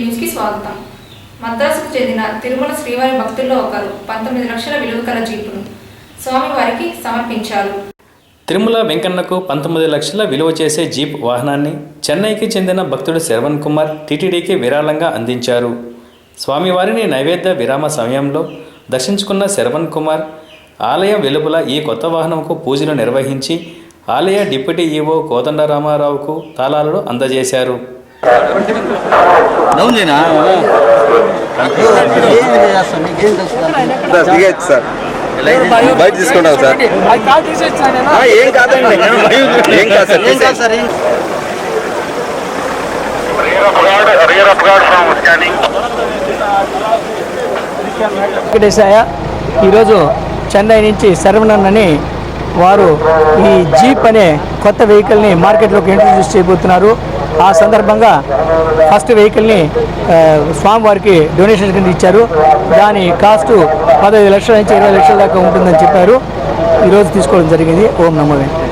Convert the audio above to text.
న్యూస్కి స్వాగతం. మద్రాసుకు చెందిన తిరుమల శ్రీవారి భక్తుల్లో ఒకరు 19 లక్షల విలువ కల జీపును స్వామివారికి సమర్పించారు. తిరుమల వెంకన్నకు 19 లక్షల విలువ చేసే జీప్ వాహనాన్ని చెన్నైకి చెందిన భక్తుడు శరవణ్ కుమార్ టీటీడీకి విరాళంగా అందించారు. స్వామివారిని నైవేద్య విరామ సమయంలో దర్శించుకున్న శరవణ్ కుమార్ ఆలయం వెలుపల ఈ కొత్త వాహనంకు పూజలు నిర్వహించి ఆలయ డిప్యూటీ ఈవో కోదండరామారావుకు తాళాలను అందజేశారు. ఈరోజు చెన్నై నుంచి శరవణన్ వారు ఈ జీప్ అనే కొత్త వెహికల్ని మార్కెట్లోకి ఇంట్రడ్యూస్ చేయబోతున్నారు. ఆ సందర్భంగా ఫస్ట్ వెహికల్ని స్వామివారికి డొనేషన్ కింద ఇచ్చారు. దాని కాస్ట్ 15 లక్షల నుంచి 20 లక్షల దాకా ఉంటుందని చెప్పారు. ఈరోజు తీసుకోవడం జరిగింది. ఓం నమో వెంకటేశాయ.